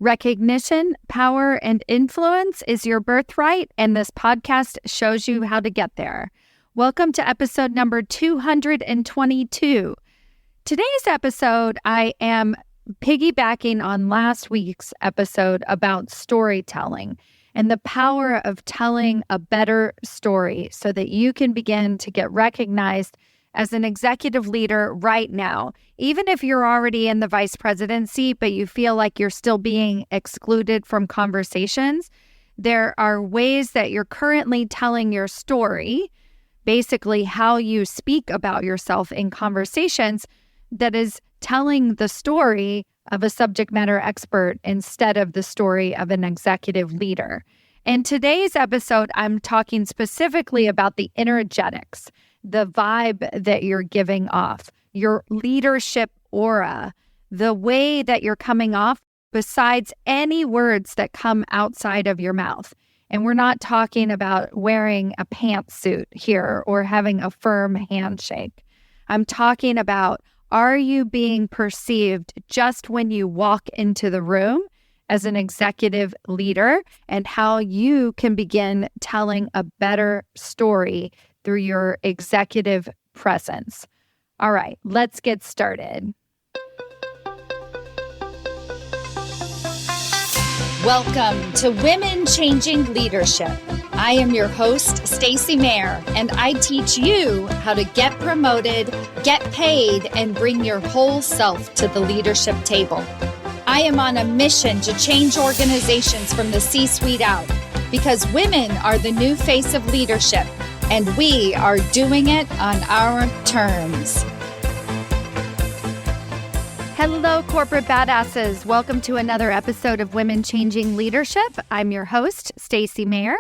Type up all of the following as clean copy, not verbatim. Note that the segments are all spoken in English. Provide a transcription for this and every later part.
Recognition, power, and influence is your birthright, and this podcast shows you how to get there. Welcome to episode number 222. Today's episode, I am piggybacking on last week's episode about storytelling and the power of telling a better story so that you can begin to get recognized as an executive leader right now. Even if you're already in the vice presidency, but you feel like you're still being excluded from conversations, there are ways that you're currently telling your story, basically how you speak about yourself in conversations, that is telling the story of a subject matter expert instead of the story of an executive leader. In today's episode, I'm talking specifically about the energetics, the vibe that you're giving off, your leadership aura, the way that you're coming off besides any words that come outside of your mouth. And we're not talking about wearing a pantsuit here or having a firm handshake. I'm talking about, are you being perceived just when you walk into the room as an executive leader, and how you can begin telling a better story through your executive presence. All right, let's get started. Welcome to Women Changing Leadership. I am your host, Stacy Mayer, and I teach you how to get promoted, get paid, and bring your whole self to the leadership table. I am on a mission to change organizations from the C-suite out, because women are the new face of leadership, and we are doing it on our terms. Hello, corporate badasses. Welcome to another episode of Women Changing Leadership. I'm your host, Stacy Mayer,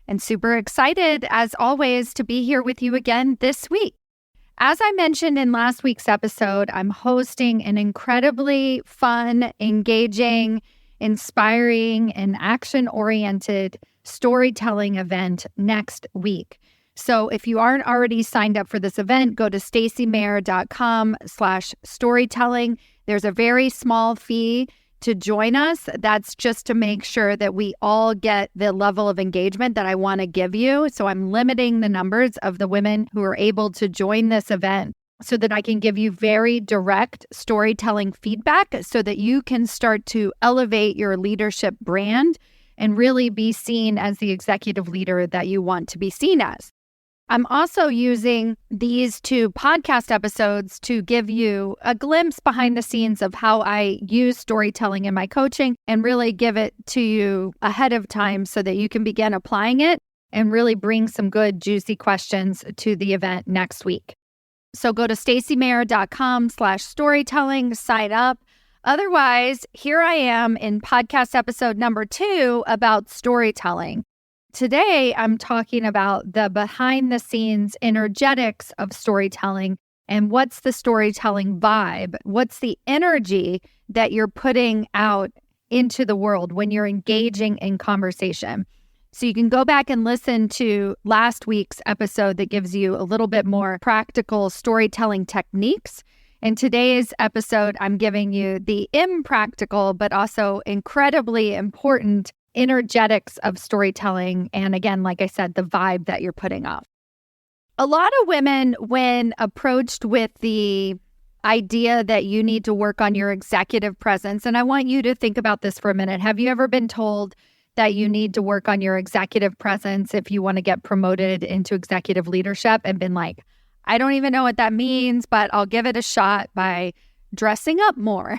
and super excited, as always, to be here with you again this week. As I mentioned in last week's episode, I'm hosting an incredibly fun, engaging, inspiring, and action-oriented storytelling event next week. So if you aren't already signed up for this event, go to stacymayer.com/storytelling. There's a very small fee to join us. That's just to make sure that we all get the level of engagement that I want to give you. So I'm limiting the numbers of the women who are able to join this event so that I can give you very direct storytelling feedback so that you can start to elevate your leadership brand and really be seen as the executive leader that you want to be seen as. I'm also using these two podcast episodes to give you a glimpse behind the scenes of how I use storytelling in my coaching and really give it to you ahead of time so that you can begin applying it and really bring some good, juicy questions to the event next week. So go to stacymayer.com/storytelling, sign up. Otherwise, here I am in podcast episode number 2 about storytelling. Today, I'm talking about the behind-the-scenes energetics of storytelling and what's the storytelling vibe, what's the energy that you're putting out into the world when you're engaging in conversation. So you can go back and listen to last week's episode that gives you a little bit more practical storytelling techniques. In today's episode, I'm giving you the impractical, but also incredibly important energetics of storytelling. And again, like I said, the vibe that you're putting off. A lot of women, when approached with the idea that you need to work on your executive presence, and I want you to think about this for a minute. Have you ever been told that you need to work on your executive presence if you want to get promoted into executive leadership and been like, I don't even know what that means, but I'll give it a shot by dressing up more,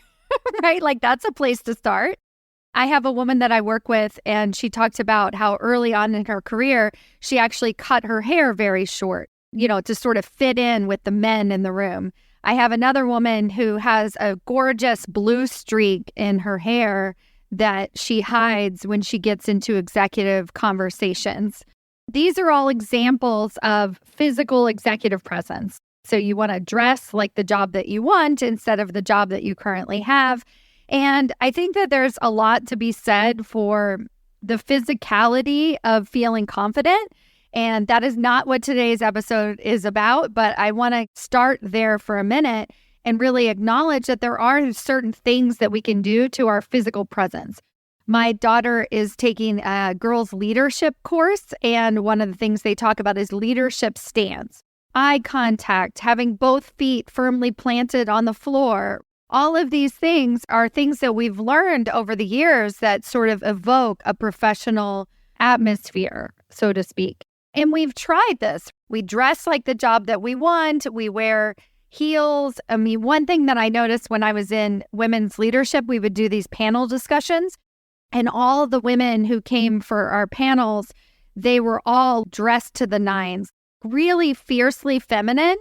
right? Like that's a place to start. I have a woman that I work with, and she talked about how early on in her career, she actually cut her hair very short, to sort of fit in with the men in the room. I have another woman who has a gorgeous blue streak in her hair that she hides when she gets into executive conversations. These are all examples of physical executive presence. So you want to dress like the job that you want instead of the job that you currently have. And I think that there's a lot to be said for the physicality of feeling confident. And that is not what today's episode is about, but I want to start there for a minute and really acknowledge that there are certain things that we can do to our physical presence. My daughter is taking a girls' leadership course, and one of the things they talk about is leadership stance, eye contact, having both feet firmly planted on the floor. All of these things are things that we've learned over the years that sort of evoke a professional atmosphere, so to speak. And we've tried this. We dress like the job that we want. We wear heels. I mean, one thing that I noticed when I was in women's leadership, we would do these panel discussions. And all the women who came for our panels, they were all dressed to the nines, really fiercely feminine.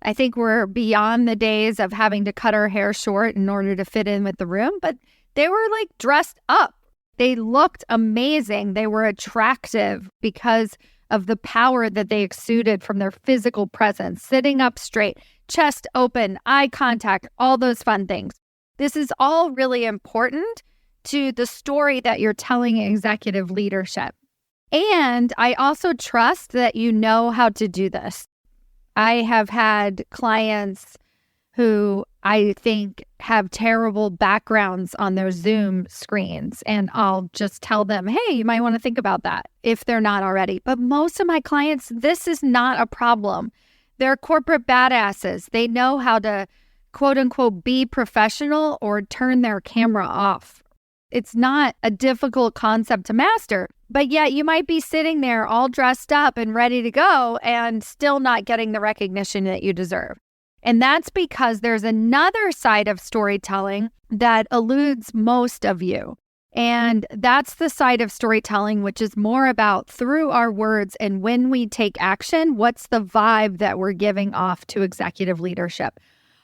I think we're beyond the days of having to cut our hair short in order to fit in with the room, but they were like dressed up. They looked amazing. They were attractive because of the power that they exuded from their physical presence, sitting up straight, chest open, eye contact, all those fun things. This is all really important to the story that you're telling in executive leadership. And I also trust that you know how to do this. I have had clients who I think have terrible backgrounds on their Zoom screens, and I'll just tell them, hey, you might want to think about that if they're not already. But most of my clients, this is not a problem. They're corporate badasses. They know how to, quote unquote, be professional or turn their camera off. It's not a difficult concept to master, but yet you might be sitting there all dressed up and ready to go and still not getting the recognition that you deserve. And that's because there's another side of storytelling that eludes most of you. And that's the side of storytelling, which is more about through our words and when we take action, what's the vibe that we're giving off to executive leadership?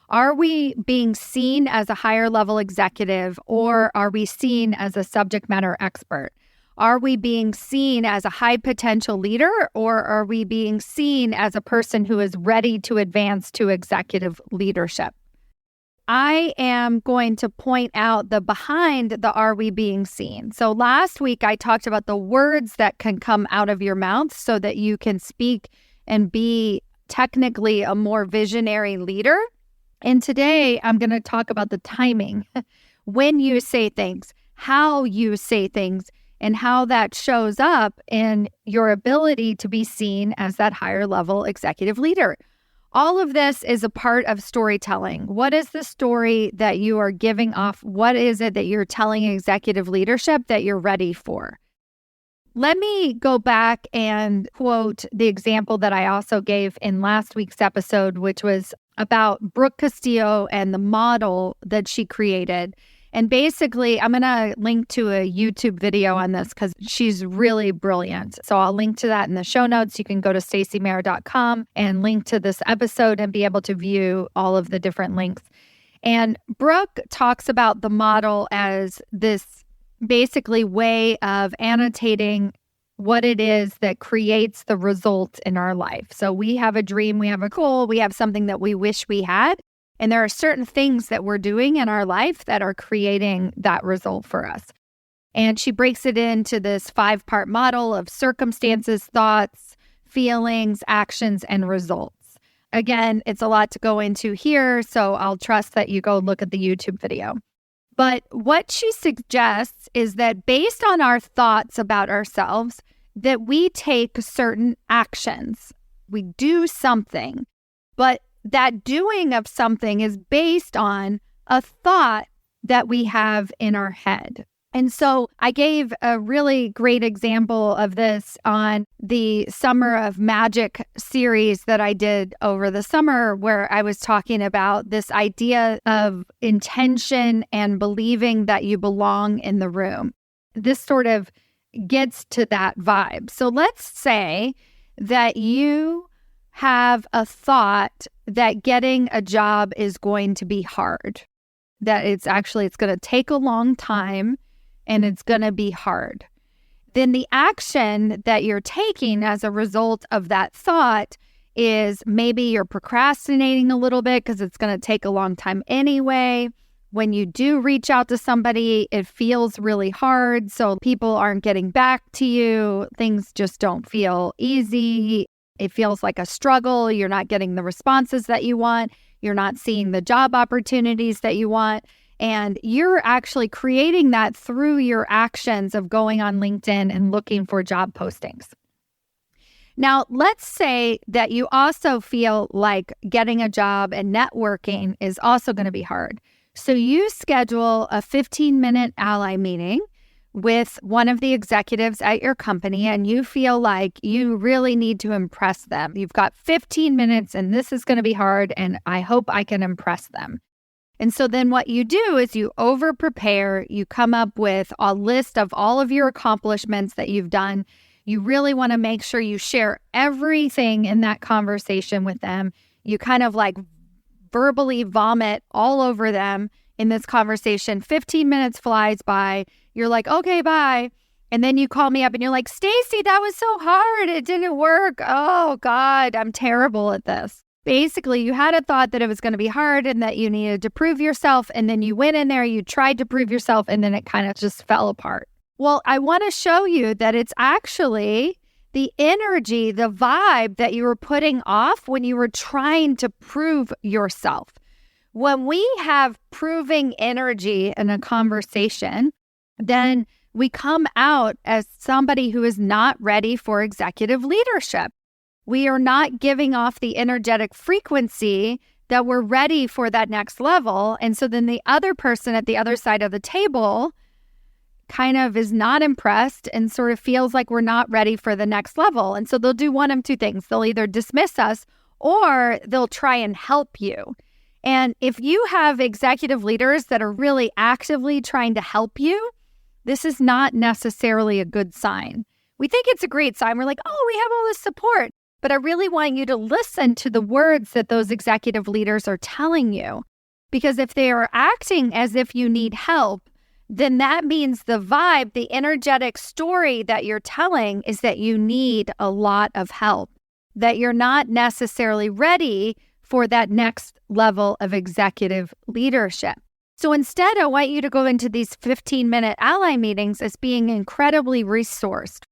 Are we being seen as a higher level executive, or are we seen as a subject matter expert? Are we being seen as a high potential leader, or are we being seen as a person who is ready to advance to executive leadership? I am going to point out the behind the are we being seen. So last week I talked about the words that can come out of your mouth so that you can speak and be technically a more visionary leader. And today I'm going to talk about the timing, when you say things, how you say things, and how that shows up in your ability to be seen as that higher level executive leader. All of this is a part of storytelling. What is the story that you are giving off? What is it that you're telling executive leadership that you're ready for? Let me go back and quote the example that I also gave in last week's episode, which was about Brooke Castillo and the model that she created. And basically, I'm going to link to a YouTube video on this because she's really brilliant. So I'll link to that in the show notes. You can go to stacymayer.com and link to this episode and be able to view all of the different links. And Brooke talks about the model as this basically way of annotating what it is that creates the result in our life. So we have a dream, we have a goal, we have something that we wish we had. And there are certain things that we're doing in our life that are creating that result for us. And she breaks it into this 5-part model of circumstances, thoughts, feelings, actions, and results. Again, it's a lot to go into here, so I'll trust that you go look at the YouTube video. But what she suggests is that based on our thoughts about ourselves, that we take certain actions. We do something, but that doing of something is based on a thought that we have in our head. And so I gave a really great example of this on the Summer of Magic series that I did over the summer, where I was talking about this idea of intention and believing that you belong in the room. This sort of gets to that vibe. So let's say that you have a thought that getting a job is going to be hard, that it's going to take a long time and it's going to be hard. Then the action that you're taking as a result of that thought is maybe you're procrastinating a little bit because it's going to take a long time anyway. When you do reach out to somebody, it feels really hard. So people aren't getting back to you. Things just don't feel easy. It feels like a struggle. You're not getting the responses that you want. You're not seeing the job opportunities that you want. And you're actually creating that through your actions of going on LinkedIn and looking for job postings. Now, let's say that you also feel like getting a job and networking is also going to be hard. So you schedule a 15-minute ally meeting with one of the executives at your company, and you feel like you really need to impress them. You've got 15 minutes and this is going to be hard, and I hope I can impress them. And so then what you do is you over-prepare, you come up with a list of all of your accomplishments that you've done. You really want to make sure you share everything in that conversation with them. You kind of like verbally vomit all over them in this conversation. 15 minutes flies by. You're like, okay, bye. And then you call me up and you're like, Stacy, that was so hard. It didn't work. Oh, God, I'm terrible at this. Basically, you had a thought that it was going to be hard and that you needed to prove yourself. And then you went in there, you tried to prove yourself, and then it kind of just fell apart. Well, I want to show you that it's actually the energy, the vibe that you were putting off when you were trying to prove yourself. When we have proving energy in a conversation, then we come out as somebody who is not ready for executive leadership. We are not giving off the energetic frequency that we're ready for that next level. And so then the other person at the other side of the table kind of is not impressed and sort of feels like we're not ready for the next level. And so they'll do one of two things. They'll either dismiss us or they'll try and help you. And if you have executive leaders that are really actively trying to help you, this is not necessarily a good sign. We think it's a great sign. We're like, oh, we have all this support. But I really want you to listen to the words that those executive leaders are telling you. Because if they are acting as if you need help, then that means the vibe, the energetic story that you're telling is that you need a lot of help, that you're not necessarily ready for that next level of executive leadership. So instead, I want you to go into these 15-minute ally meetings as being incredibly resourced.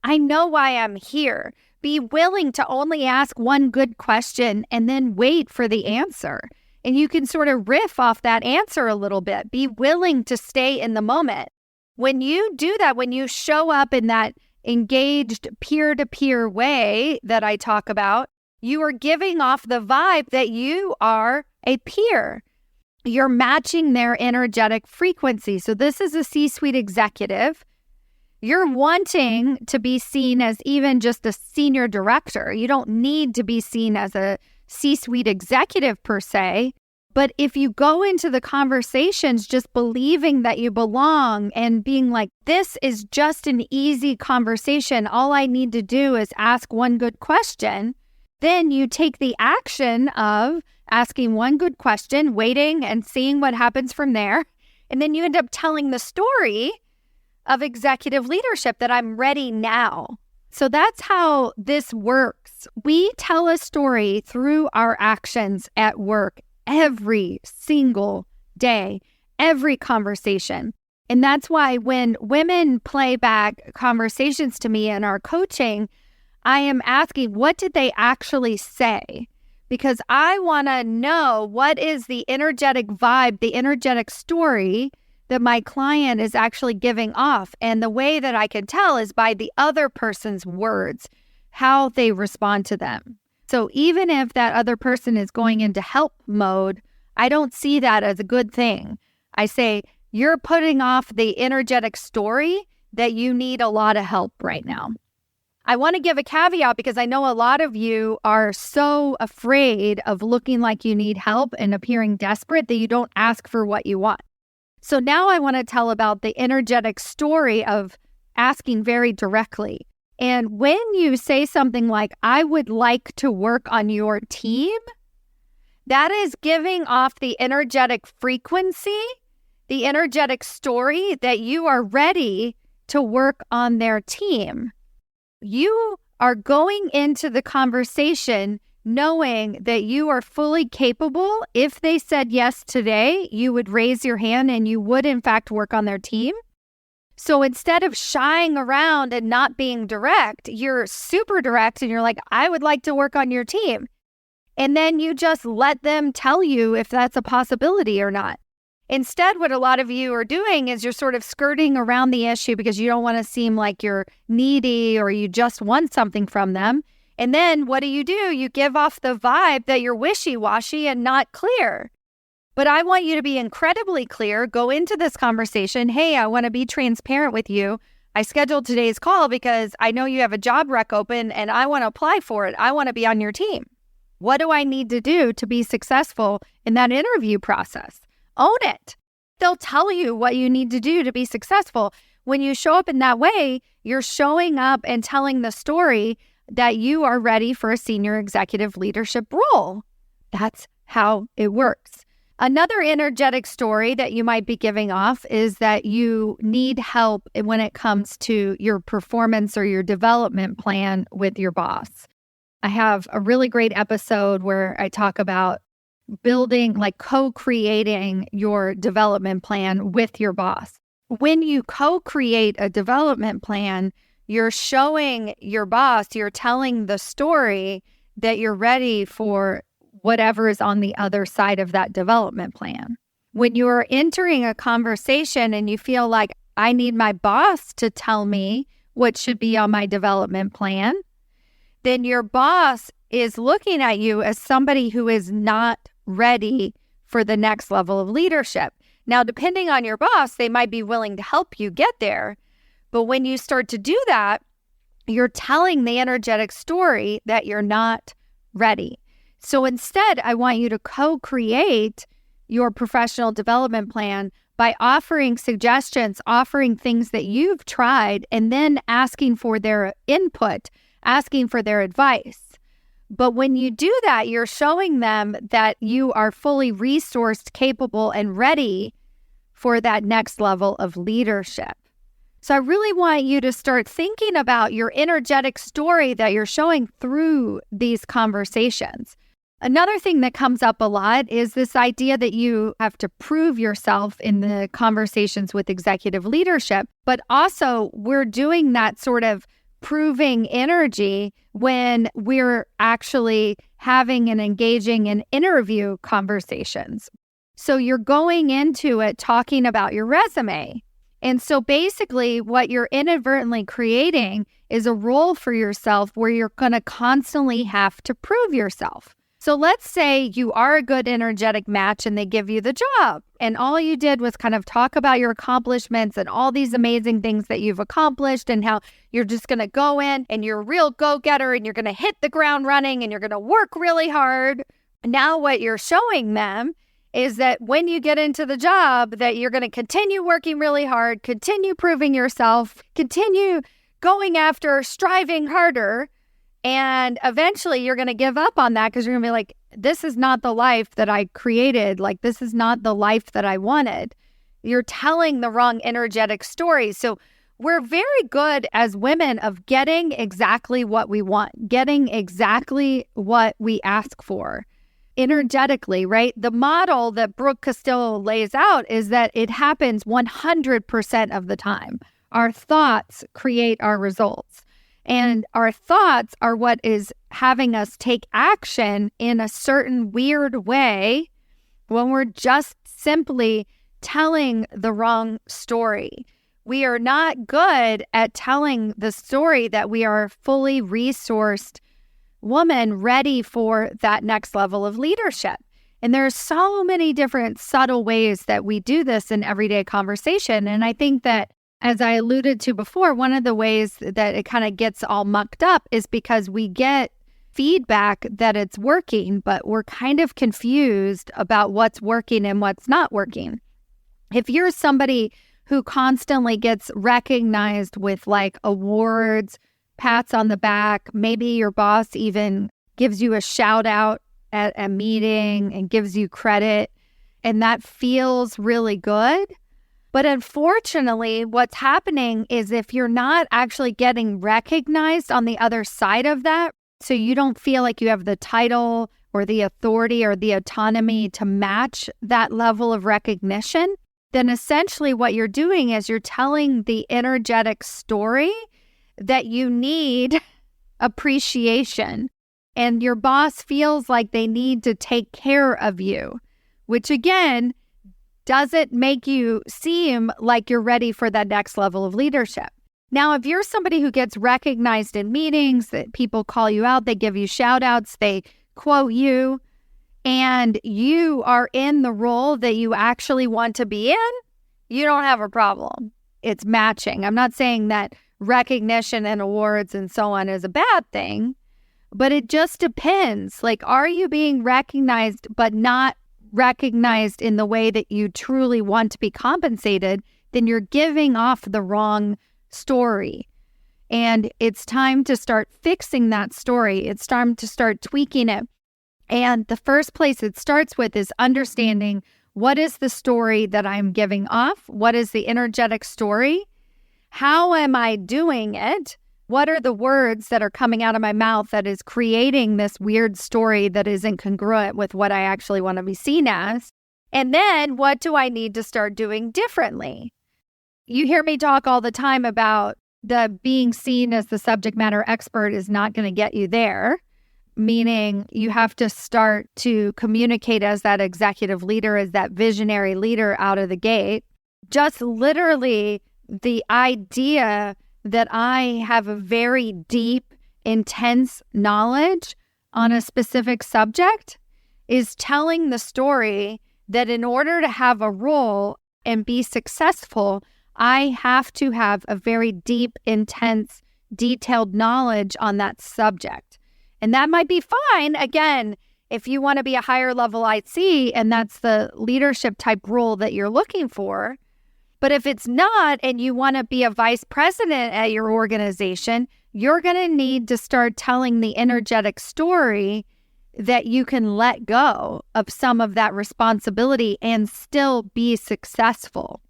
I know why I'm here. Be willing to only ask one good question and then wait for the answer. And you can sort of riff off that answer a little bit. Be willing to stay in the moment. When you do that, when you show up in that engaged peer-to-peer way that I talk about, you are giving off the vibe that you are a peer. You're matching their energetic frequency. So this is a C-suite executive. You're wanting to be seen as even just a senior director. You don't need to be seen as a C-suite executive per se. But if you go into the conversations just believing that you belong and being like, this is just an easy conversation, all I need to do is ask one good question, then you take the action of asking one good question, waiting and seeing what happens from there. And then you end up telling the story of executive leadership that I'm ready now. So that's how this works. We tell a story through our actions at work every single day, every conversation. And that's why when women play back conversations to me in our coaching, I am asking, what did they actually say? Because I want to know what is the energetic vibe, the energetic story that my client is actually giving off. And the way that I can tell is by the other person's words, how they respond to them. So even if that other person is going into help mode, I don't see that as a good thing. I say, you're putting off the energetic story that you need a lot of help right now. I want to give a caveat because I know a lot of you are so afraid of looking like you need help and appearing desperate that you don't ask for what you want. So now I want to tell about the energetic story of asking very directly. And when you say something like, I would like to work on your team, that is giving off the energetic frequency, the energetic story that you are ready to work on their team. You are going into the conversation knowing that you are fully capable. If they said yes today, you would raise your hand and you would in fact work on their team. So instead of shying around and not being direct, you're super direct and you're like, I would like to work on your team. And then you just let them tell you if that's a possibility or not. Instead, what a lot of you are doing is you're sort of skirting around the issue because you don't want to seem like you're needy or you just want something from them. And then what do? You give off the vibe that you're wishy-washy and not clear. But I want you to be incredibly clear. Go into this conversation. Hey, I want to be transparent with you. I scheduled today's call because I know you have a job rec open and I want to apply for it. I want to be on your team. What do I need to do to be successful in that interview process? Own it. They'll tell you what you need to do to be successful. When you show up in that way, you're showing up and telling the story that you are ready for a senior executive leadership role. That's how it works. Another energetic story that you might be giving off is that you need help when it comes to your performance or your development plan with your boss. I have a really great episode where I talk about building, like co-creating your development plan with your boss. When you co-create a development plan, you're showing your boss, you're telling the story that you're ready for whatever is on the other side of that development plan. When you're entering a conversation and you feel like I need my boss to tell me what should be on my development plan, then your boss is looking at you as somebody who is not ready for the next level of leadership. Now, depending on your boss, they might be willing to help you get there. But when you start to do that, you're telling the energetic story that you're not ready. So instead, I want you to co-create your professional development plan by offering suggestions, offering things that you've tried, and then asking for their input, asking for their advice. But when you do that, you're showing them that you are fully resourced, capable, and ready for that next level of leadership. So I really want you to start thinking about your energetic story that you're showing through these conversations. Another thing that comes up a lot is this idea that you have to prove yourself in the conversations with executive leadership, but also we're doing that sort of proving energy when we're actually having and engaging in interview conversations. So you're going into it talking about your resume. And so basically what you're inadvertently creating is a role for yourself where you're going to constantly have to prove yourself. So let's say you are a good energetic match and they give you the job and all you did was kind of talk about your accomplishments and all these amazing things that you've accomplished and how you're just going to go in and you're a real go-getter and you're going to hit the ground running and you're going to work really hard. Now what you're showing them is that when you get into the job that you're going to continue working really hard, continue proving yourself, continue going after, striving harder. And eventually you're going to give up on that because you're going to be like, this is not the life that I created. Like, this is not the life that I wanted. You're telling the wrong energetic story. So we're very good as women of getting exactly what we want, getting exactly what we ask for energetically, right? The model that Brooke Castillo lays out is that it happens 100% of the time. Our thoughts create our results. And our thoughts are what is having us take action in a certain weird way when we're just simply telling the wrong story. We are not good at telling the story that we are a fully resourced woman ready for that next level of leadership. And there's so many different subtle ways that we do this in everyday conversation. And I think that, as I alluded to before, one of the ways that it kind of gets all mucked up is because we get feedback that it's working, but we're kind of confused about what's working and what's not working. If you're somebody who constantly gets recognized with like awards, pats on the back, maybe your boss even gives you a shout out at a meeting and gives you credit, and that feels really good. But unfortunately, what's happening is if you're not actually getting recognized on the other side of that, so you don't feel like you have the title or the authority or the autonomy to match that level of recognition, then essentially what you're doing is you're telling the energetic story that you need appreciation, and your boss feels like they need to take care of you, which again, doesn't make you seem like you're ready for that next level of leadership. Now, if you're somebody who gets recognized in meetings, that people call you out, they give you shout outs, they quote you, and you are in the role that you actually want to be in, you don't have a problem. It's matching. I'm not saying that recognition and awards and so on is a bad thing, but it just depends. Like, are you being recognized but not recognized in the way that you truly want to be compensated? Then you're giving off the wrong story. And it's time to start fixing that story. It's time to start tweaking it. And the first place it starts with is understanding, what is the story that I'm giving off? What is the energetic story? How am I doing it? What are the words that are coming out of my mouth that is creating this weird story that isn't congruent with what I actually want to be seen as? And then what do I need to start doing differently? You hear me talk all the time about the being seen as the subject matter expert is not going to get you there, meaning you have to start to communicate as that executive leader, as that visionary leader out of the gate. Just literally the idea that I have a very deep, intense knowledge on a specific subject is telling the story that in order to have a role and be successful, I have to have a very deep, intense, detailed knowledge on that subject. And that might be fine, again, if you want to be a higher level IC and that's the leadership type role that you're looking for. But if it's not, and you want to be a vice president at your organization, you're going to need to start telling the energetic story that you can let go of some of that responsibility and still be successful.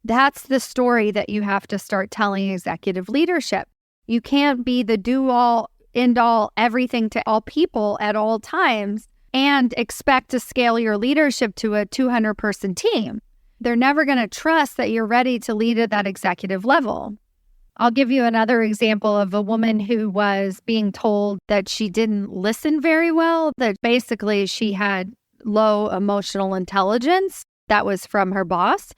That's the story that you have to start telling executive leadership. You can't be the do-all, end-all, everything to all people at all times and expect to scale your leadership to a 200-person team. They're never going to trust that you're ready to lead at that executive level. I'll give you another example of a woman who was being told that she didn't listen very well, that basically she had low emotional intelligence. That was from her boss.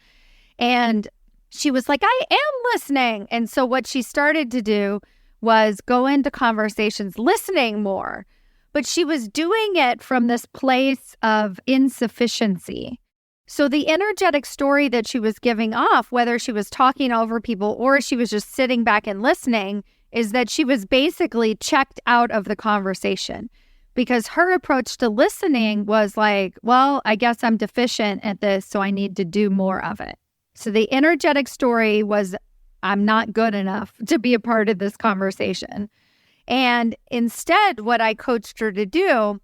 And she was like, I am listening. And so what she started to do was go into conversations listening more. But she was doing it from this place of insufficiency. So the energetic story that she was giving off, whether she was talking over people or she was just sitting back and listening, is that she was basically checked out of the conversation, because her approach to listening was like, well, I guess I'm deficient at this, so I need to do more of it. So the energetic story was, I'm not good enough to be a part of this conversation. And instead, what I coached her to do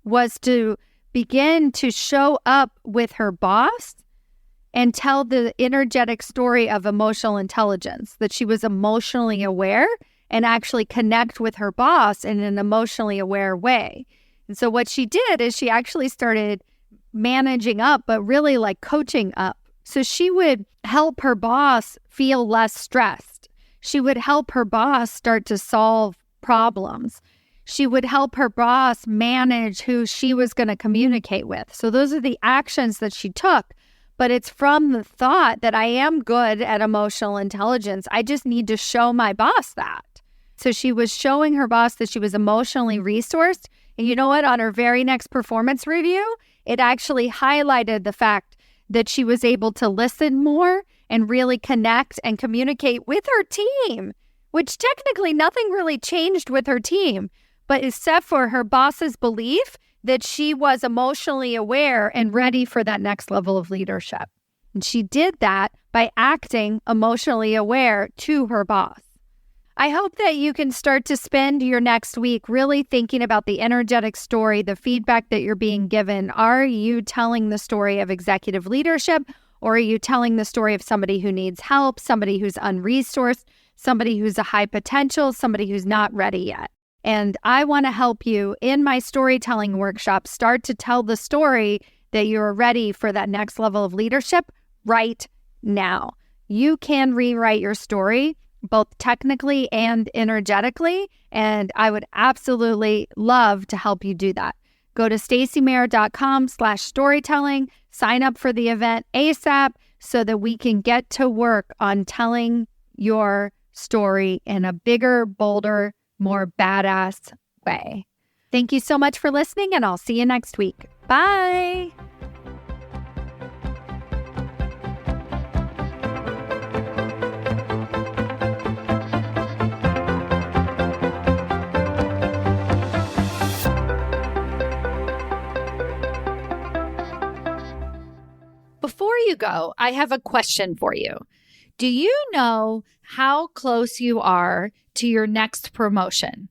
was to begin to show up with her boss and tell the energetic story of emotional intelligence, that she was emotionally aware and actually connect with her boss in an emotionally aware way. And so what she did is she actually started managing up, but really like coaching up. So she would help her boss feel less stressed. She would help her boss start to solve problems. She would help her boss manage who she was going to communicate with. So those are the actions that she took. But it's from the thought that I am good at emotional intelligence. I just need to show my boss that. So she was showing her boss that she was emotionally resourced. And you know what? On her very next performance review, it actually highlighted the fact that she was able to listen more and really connect and communicate with her team, which technically nothing really changed with her team, but except for her boss's belief that she was emotionally aware and ready for that next level of leadership. And she did that by acting emotionally aware to her boss. I hope that you can start to spend your next week really thinking about the energetic story, the feedback that you're being given. Are you telling the story of executive leadership, or are you telling the story of somebody who needs help, somebody who's unresourced, somebody who's a high potential, somebody who's not ready yet? And I want to help you in my storytelling workshop start to tell the story that you're ready for that next level of leadership right now. You can rewrite your story both technically and energetically, and I would absolutely love to help you do that. Go to stacymayer.com/storytelling, sign up for the event ASAP so that we can get to work on telling your story in a bigger, bolder, more badass way. Thank you so much for listening, and I'll see you next week. Bye. Before you go, I have a question for you. Do you know how close you are to your next promotion?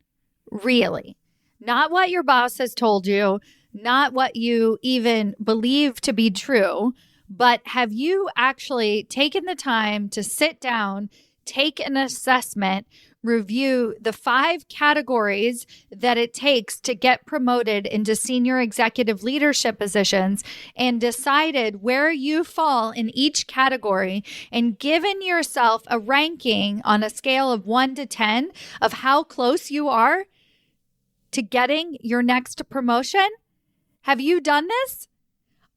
Really? Not what your boss has told you, not what you even believe to be true, but have you actually taken the time to sit down, take an assessment, review the 5 categories that it takes to get promoted into senior executive leadership positions and decided where you fall in each category and given yourself a ranking on a scale of 1 to 10 of how close you are to getting your next promotion? Have you done this?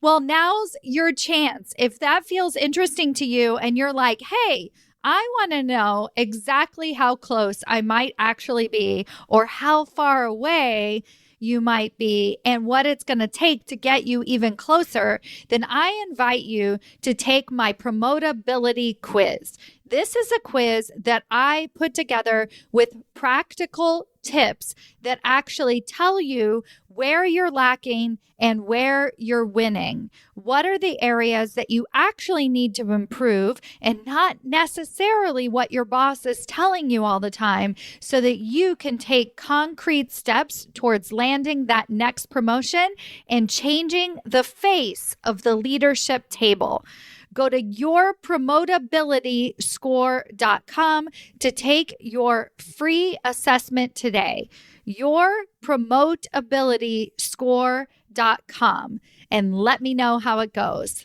Well, now's your chance. If that feels interesting to you and you're like, hey, I want to know exactly how close I might actually be or how far away you might be and what it's going to take to get you even closer, then I invite you to take my promotability quiz. This is a quiz that I put together with practical tips that actually tell you where you're lacking and where you're winning. What are the areas that you actually need to improve and not necessarily what your boss is telling you all the time so that you can take concrete steps towards landing that next promotion and changing the face of the leadership table. Go to yourpromotabilityscore.com to take your free assessment today. Yourpromotabilityscore.com and let me know how it goes.